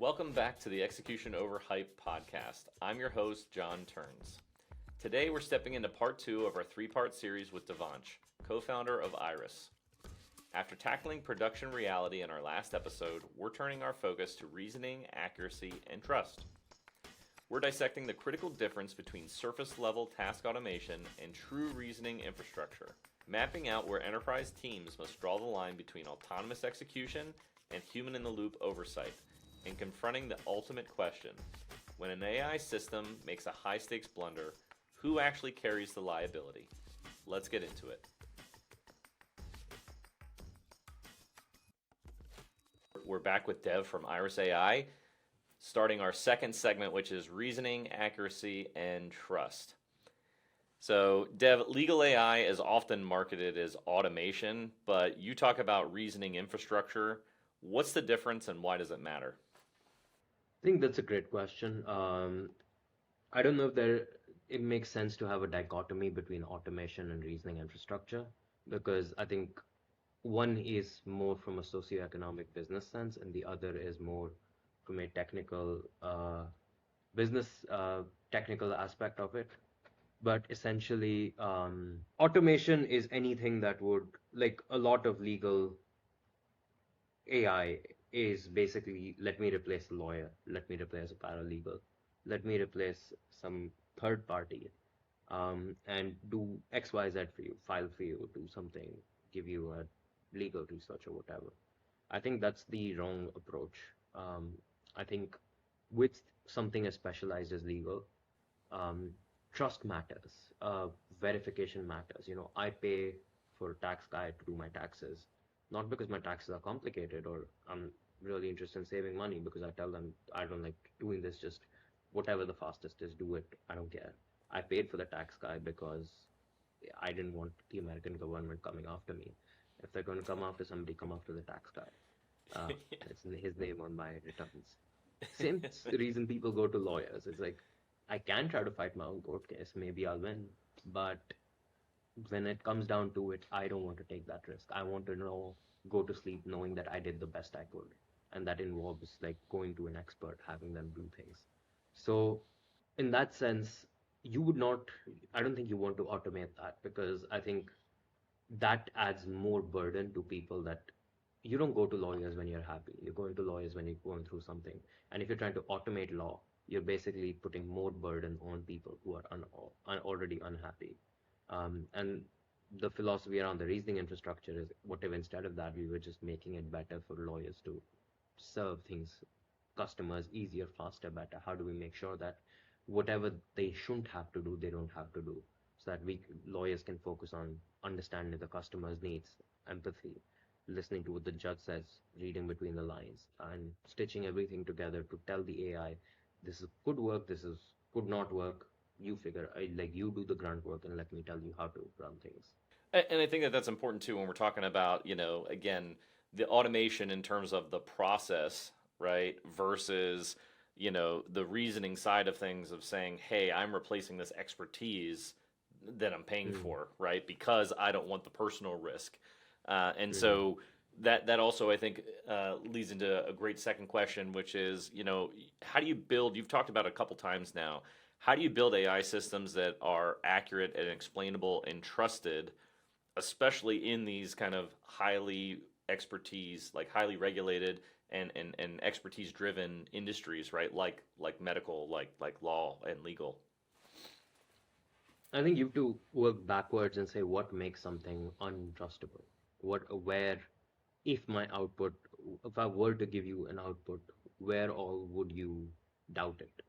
Welcome back to the Execution Over Hype podcast. I'm your host, John Turns. Today we're stepping into part 2 of our 3-part series with Devansh, co-founder of Irys. After tackling production reality in our last episode, we're turning our focus to reasoning, accuracy, and trust. We're dissecting the critical difference between surface-level task automation and true reasoning infrastructure, mapping out where enterprise teams must draw the line between autonomous execution and human-in-the-loop oversight, and confronting the ultimate question: when an AI system makes a high-stakes blunder, who actually carries the liability? Let's get into it. We're back with Dev from Irys AI, starting our second segment, which is reasoning, accuracy, and trust. So, Dev, legal AI is often marketed as automation, but you talk about reasoning infrastructure. What's the difference and why does it matter? I think that's a great question. I don't know if it makes sense to have a dichotomy between automation and reasoning infrastructure because I think one is more from a socioeconomic business sense and the other is more from a technical business technical aspect of it. But essentially, automation is anything that would, like a lot of legal AI is basically let me replace a lawyer, let me replace a paralegal, let me replace some third party, and do XYZ for you, file for you, do something, give you a legal research or whatever. I think that's the wrong approach. Um, I think with something as specialized as legal, um, trust matters, verification matters. I pay for a tax guy to do my taxes, not because my taxes are complicated or I'm really interested in saving money, because I tell them I don't like doing this, just whatever the fastest is, do it. I don't care. I paid for the tax guy because I didn't want the American government coming after me. If they're going to come after somebody, come after the tax guy. Uh, it's his name on my returns. Same reason people go to lawyers. It's like, I can try to fight my own court case. Maybe I'll win. But when it comes down to it, I don't want to take that risk. I want to go to sleep knowing that I did the best I could. And that involves like going to an expert, having them do things. So, in that sense, you would not, I don't think you want to automate that, because I think that adds more burden to people. That you don't go to lawyers when you're happy. You're going to lawyers when you're going through something. And if you're trying to automate law, you're basically putting more burden on people who are already unhappy. And the philosophy around the reasoning infrastructure is, what if instead of that, we were just making it better for lawyers to serve things, customers easier, faster, better? How do we make sure that whatever they shouldn't have to do, they don't have to do, so that we lawyers can focus on understanding the customer's needs, empathy, listening to what the judge says, reading between the lines, and stitching everything together to tell the AI, this is could work, this is could not work. You figure, like you do the grunt work, and let me tell you how to run things. And I think that that's important too when we're talking about, again, the automation in terms of the process, right? Versus, the reasoning side of things of saying, hey, I'm replacing this expertise that I'm paying Mm, for, right? Because I don't want the personal risk. And mm, so that also, I think, leads into a great second question, which is, how do you build, you've talked about it a couple times now, how do you build AI systems that are accurate and explainable and trusted, especially in these kind of highly expertise, like highly regulated and expertise driven industries, right? Like medical, like law and legal. I think you have to work backwards and say what makes something untrustable. Where, if my output, if I were to give you an output, where all would you doubt it?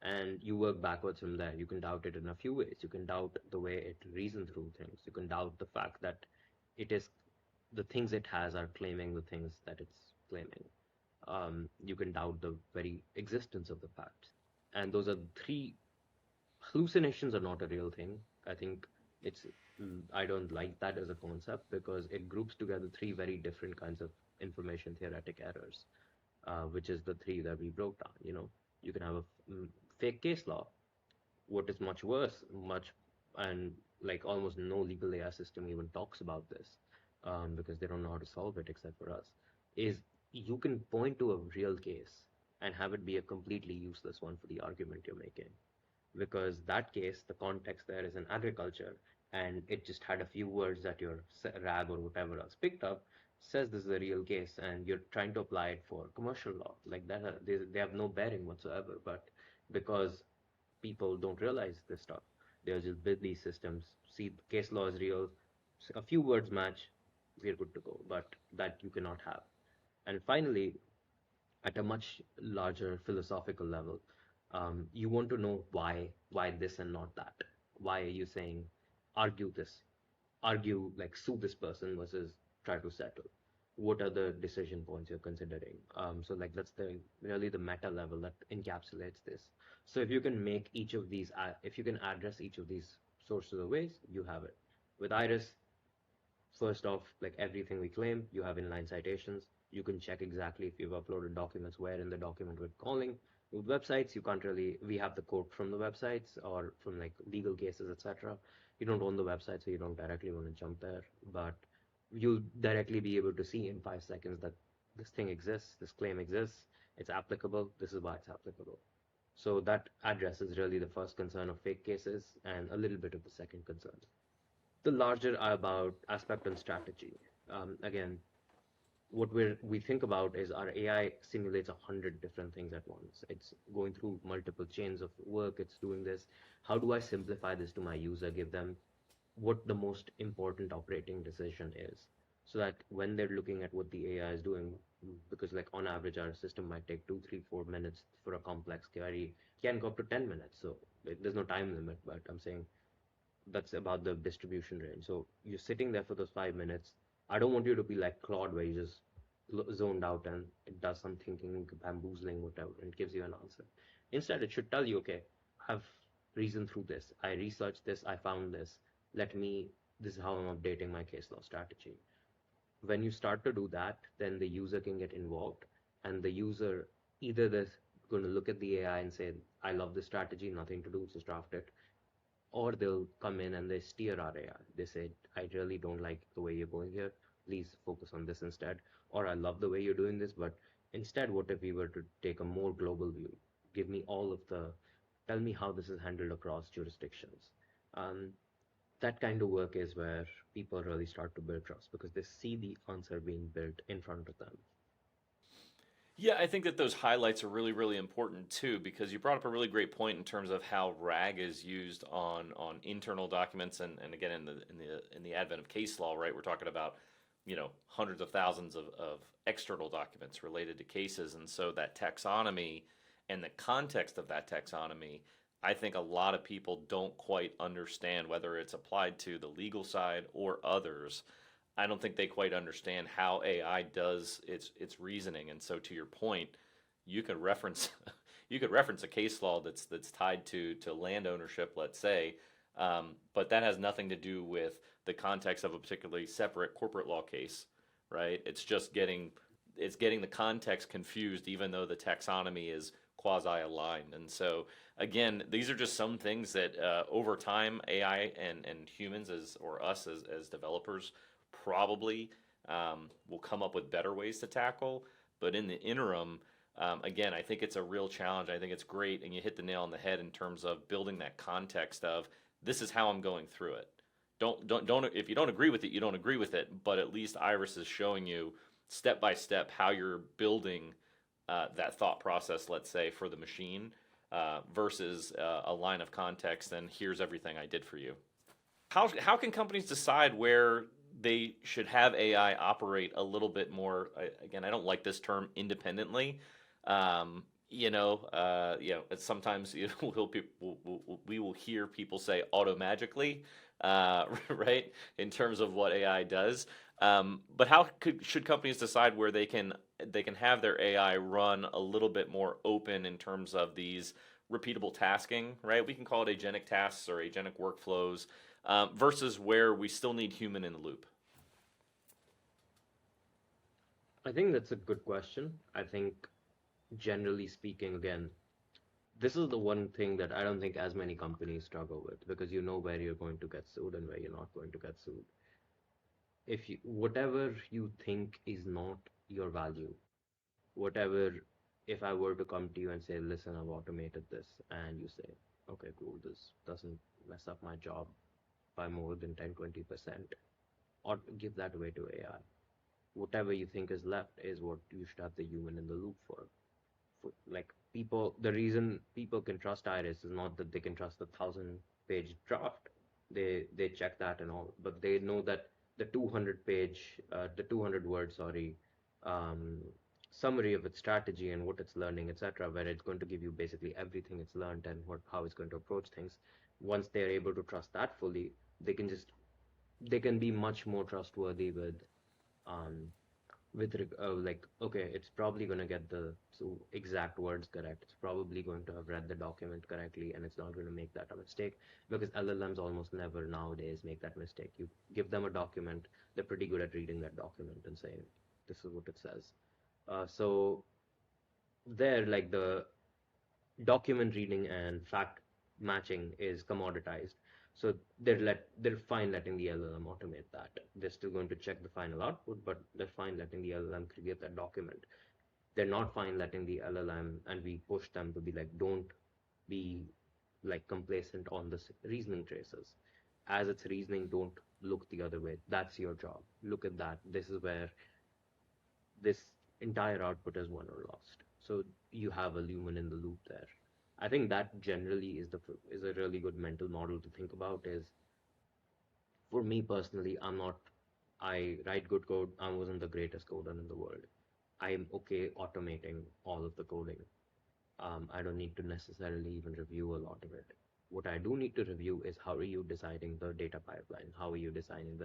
And you work backwards from there. You can doubt it in a few ways. You can doubt the way it reasons through things. You can doubt the fact that it is the things it has are claiming the things that it's claiming. You can doubt the very existence of the facts. And those are three. Hallucinations are not a real thing. I think it's, I don't like that as a concept because it groups together three very different kinds of information theoretic errors, which is the three that we broke down. You can have a fake case law. What is much worse, and like almost no legal AI system even talks about this, because they don't know how to solve it except for us, is you can point to a real case and have it be a completely useless one for the argument you're making. Because that case, the context there is in agriculture, and it just had a few words that your RAG or whatever else picked up, says this is a real case, and you're trying to apply it for commercial law. Like that, they have no bearing whatsoever. But because people don't realize this stuff, they'll just build these systems, see the case law is real, a few words match, we're good to go. But that you cannot have. And finally, at a much larger philosophical level, you want to know why this and not that. Why are you saying argue this, argue like sue this person versus try to settle? What are the decision points you're considering? So like that's the really the meta level that encapsulates this. So if you can make each of these, if you can address each of these sources of ways, you have it. With Iris, first off, like everything we claim, you have inline citations. You can check exactly if you've uploaded documents where in the document we're calling. With websites, you can't really, we have the quote from the websites or from like legal cases, etc. You don't own the website, so you don't directly want to jump there, but you'll directly be able to see in 5 seconds that this thing exists, this claim exists, it's applicable, this is why it's applicable. So that addresses really the first concern of fake cases and a little bit of the second concern. The larger are about aspect and strategy. Again, what we think about is our AI simulates 100 different things at once. It's going through multiple chains of work. It's doing this. How do I simplify this to my user? Give them what the most important operating decision is, so that when they're looking at what the AI is doing, because like on average our system might take 2, 3, 4 minutes for a complex query, can go up to 10 minutes. So there's no time limit, but I'm saying that's about the distribution range. So you're sitting there for those 5 minutes. I don't want you to be like Claude, where you just zoned out and it does some thinking, bamboozling, whatever, and it gives you an answer. Instead, it should tell you, okay, I've reasoned through this, I researched this, I found this. Let me, this is how I'm updating my case law strategy. When you start to do that, then the user can get involved, and the user either they're going to look at the AI and say, I love this strategy, nothing to do, just draft it, or they'll come in and they steer our AI. They say, I really don't like the way you're going here. Please focus on this instead. Or I love the way you're doing this, but instead, what if we were to take a more global view? Give me all of the, tell me how this is handled across jurisdictions. Um, that kind of work is where people really start to build trust because they see the answer being built in front of them. Yeah, I think that those highlights are really, really important too, because you brought up a really great point in terms of how RAG is used on internal documents, and again in the advent of case law, right? We're talking about hundreds of thousands of external documents related to cases, and so that taxonomy and the context of that taxonomy, I think a lot of people don't quite understand whether it's applied to the legal side or others. I don't think they quite understand how AI does its reasoning. And so, to your point, you could reference you could reference a case law that's tied to land ownership, let's say, but that has nothing to do with the context of a particularly separate corporate law case, right? It's getting the context confused, even though the taxonomy is quasi aligned. And so, again, these are just some things that over time, AI and humans or us as developers probably will come up with better ways to tackle. But in the interim, again, I think it's a real challenge. I think it's great, and you hit the nail on the head in terms of building that context of this is how I'm going through it. Don't if you don't agree with it, you don't agree with it. But at least Iris is showing you step by step how you're building that thought process, let's say, for the machine versus a line of context. And here's everything I did for you. How can companies decide where they should have AI operate a little bit more? Again, I don't like this term independently. Sometimes we will hear people say automagically, right, in terms of what AI does. But should companies decide where they can have their AI run a little bit more open in terms of these repeatable tasking, right? We can call it agentic tasks or agentic workflows versus where we still need human in the loop. I think that's a good question. I think generally speaking, again, this is the one thing that I don't think as many companies struggle with because you know where you're going to get sued and where you're not going to get sued. Whatever you think is not your value, whatever if I were to come to you and say, listen, I've automated this, and you say, okay, cool, this doesn't mess up my job by more than 10-20%, or give that away to AI. Whatever you think is left is what you should have the human in the loop for. Like people, the reason people can trust Iris is not that they can trust the 1,000-page draft. They check that and all, but they know that the 200 word, sorry, um, summary of its strategy and what it's learning, etc., where it's going to give you basically everything it's learned and how it's going to approach things. Once they're able to trust that fully, they can just they can be much more trustworthy um, like, okay, it's probably going to get the exact words correct. It's probably going to have read the document correctly, and it's not going to make that a mistake, because LLMs almost never nowadays make that mistake. You give them a document, they're pretty good at reading that document and saying, this is what it says. So there, like, the document reading and fact matching is commoditized. So they're fine letting the LLM automate that. They're still going to check the final output, but they're fine letting the LLM create that document. They're not fine letting the LLM, and we push them to be like, don't be like complacent on the reasoning traces. As it's reasoning, don't look the other way. That's your job. Look at that. This is where this entire output is won or lost. So you have a human in the loop there. I think that generally is a really good mental model to think about. Is for me personally, I write good code. I wasn't the greatest coder in the world. I am okay automating all of the coding. I don't need to necessarily even review a lot of it. What I do need to review is how are you deciding the data pipeline? How are you designing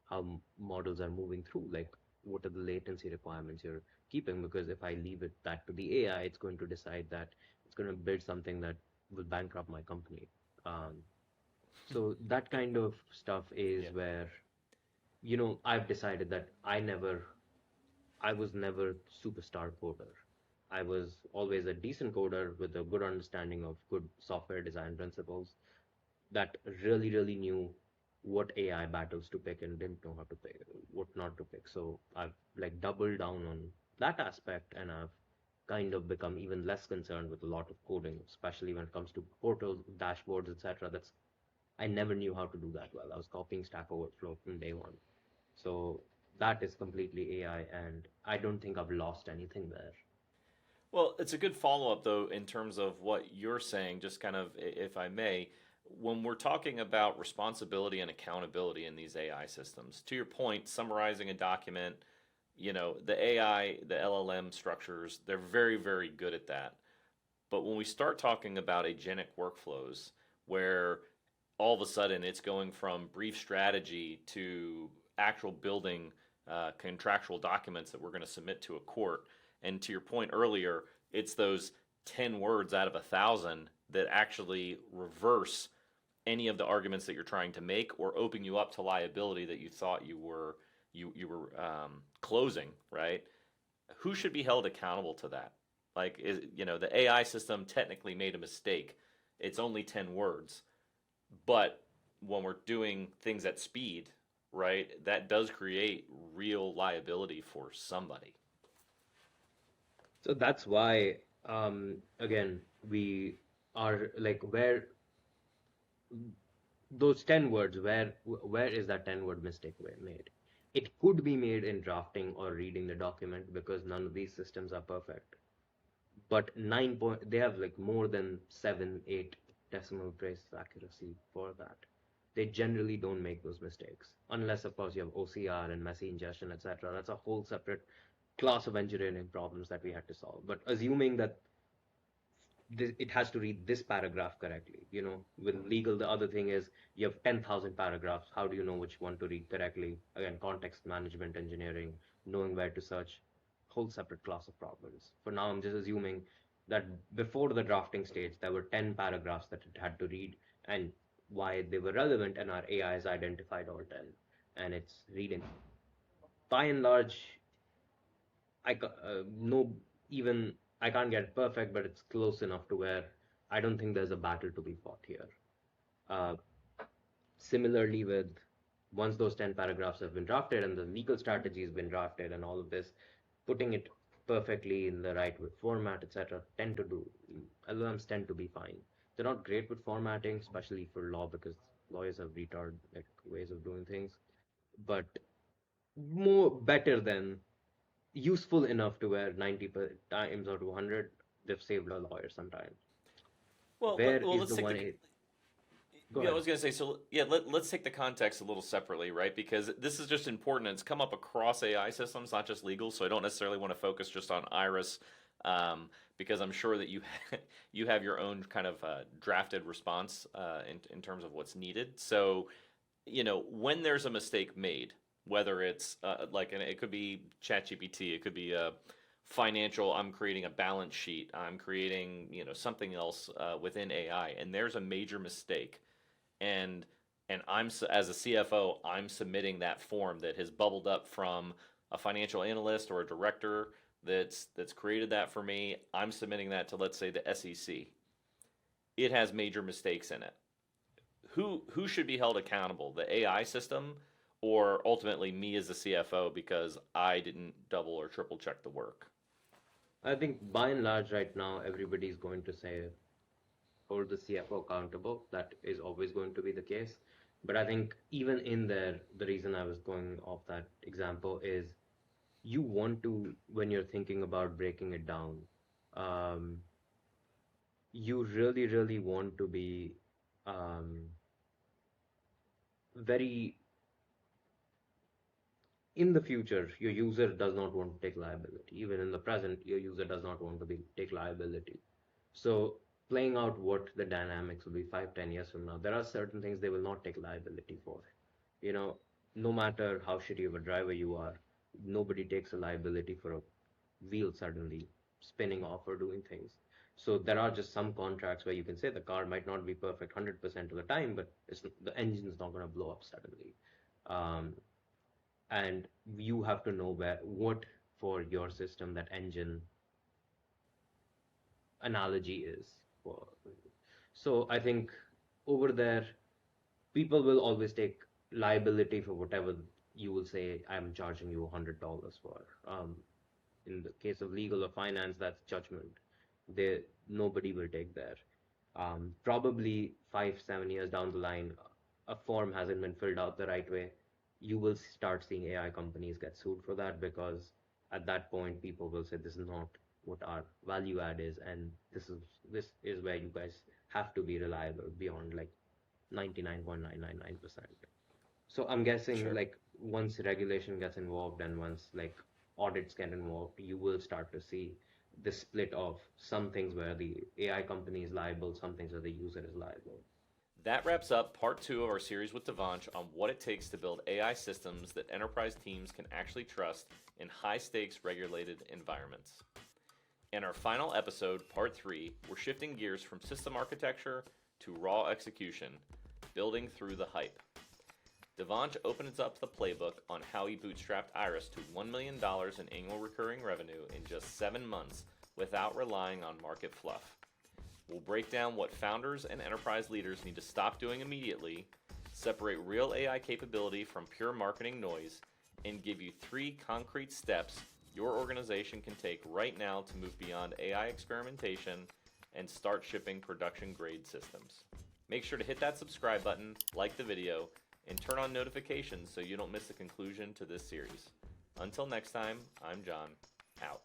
how models are moving through? Like, what are the latency requirements you're keeping? Because if I leave that to the AI, it's going to decide that it's going to build something that will bankrupt my company. Um, so that kind of stuff Yeah. is where, I've decided that I was never superstar coder. I was always a decent coder with a good understanding of good software design principles that really, really knew what AI battles to pick and didn't know how to pick, what not to pick. So I've like doubled down on that aspect, and I've kind of become even less concerned with a lot of coding, especially when it comes to portals, dashboards, etc. That's I never knew how to do that well. I was copying Stack Overflow from day one. So that is completely AI, and I don't think I've lost anything there. Well, it's a good follow up, though, in terms of what you're saying, just kind of, if I may, when we're talking about responsibility and accountability in these AI systems. To your point, summarizing a document, the AI, the LLM structures, they're very, very good at that. But when we start talking about agentic workflows, where all of a sudden it's going from brief strategy to actual building contractual documents that we're going to submit to a court. And to your point earlier, it's those 10 words out of 1,000 that actually reverse any of the arguments that you're trying to make or open you up to liability that you thought you were closing, right? Who should be held accountable to that? Like, the AI system technically made a mistake. It's only 10 words, but when we're doing things at speed, right, that does create real liability for somebody. So that's why, again, we are like, where those 10 words, where is that 10-word mistake made? It could be made in drafting or reading the document, because none of these systems are perfect. But they have like more than 7-8 decimal place accuracy for that. They generally don't make those mistakes, unless of course you have OCR and messy ingestion, etc. That's a whole separate class of engineering problems that we had to solve. But assuming that it has to read this paragraph correctly. With legal, the other thing is you have 10,000 paragraphs. How do you know which one to read correctly? Again, context management engineering, knowing where to search, whole separate class of problems. For now, I'm just assuming that before the drafting stage, there were 10 paragraphs that it had to read, and why they were relevant, and our AI has identified all 10, and it's reading. By and large, no, even I can't get it perfect, but it's close enough to where I don't think there's a battle to be fought here. Uh, Similarly, with once those 10 paragraphs have been drafted and the legal strategy has been drafted and all of this, putting it perfectly in the right format, etc., tend to do LLMs tend to be fine. They're not great with formatting, especially for law, because lawyers have retard like ways of doing things, but more better than useful enough to where 90 times out of 100 they've saved a lawyer sometimes. Well, Where is let's the take one? the. Go Yeah, I ahead. was gonna say. So yeah, let's take the context a little separately, right? Because this is just important. It's come up across AI systems, not just legal. So I don't necessarily want to focus just on Iris, because I'm sure that you you have your own kind of drafted response in terms of what's needed. So when there's a mistake made, whether it's and it could be ChatGPT, it could be a financial. I'm creating a balance sheet. I'm creating something else within AI, and there's a major mistake, and as a CFO, I'm submitting that form that has bubbled up from a financial analyst or a director that's created that for me. I'm submitting that to, let's say, the SEC. It has major mistakes in it. Who should be held accountable? The AI system, or ultimately me as the CFO because I didn't double or triple check the work? I think by and large right now everybody's going to say hold the CFO accountable. That is always going to be the case. But I think even in there, the reason I was going off that example is you want to, when you're thinking about breaking it down, um, you really, really want to be um, very in the future, your user does not want to take liability. Even in the present, your user does not want to take liability. So playing out what the dynamics will be 5, 10 years from now, there are certain things they will not take liability for. You know, no matter how shitty of a driver you are, nobody takes a liability for a wheel suddenly spinning off or doing things. So there are just some contracts where you can say the car might not be perfect 100% of the time, but the engine's not going to blow up suddenly. Um, and you have to know what for your system that engine analogy is for. So I think over there, people will always take liability for whatever you will say. I'm charging you $100 for. In the case of legal or finance, that's judgment. Nobody will take there. Probably 5, 7 years down the line, a form hasn't been filled out the right way. You will start seeing AI companies get sued for that because at that point, people will say this is not what our value add is, and this is where you guys have to be reliable beyond like 99.999%. So I'm guessing Sure. like once regulation gets involved and once like audits get involved, you will start to see the split of some things where the AI company is liable, some things where the user is liable. That wraps up part two of our series with Devansh on what it takes to build AI systems that enterprise teams can actually trust in high stakes regulated environments. In our final episode, part three, we're shifting gears from system architecture to raw execution, building through the hype. Devansh opens up the playbook on how he bootstrapped Irys to $1 million in annual recurring revenue in just 7 months without relying on market fluff. We'll break down what founders and enterprise leaders need to stop doing immediately, separate real AI capability from pure marketing noise, and give you 3 concrete steps your organization can take right now to move beyond AI experimentation and start shipping production grade systems. Make sure to hit that subscribe button, like the video, and turn on notifications so you don't miss the conclusion to this series. Until next time, I'm John, out.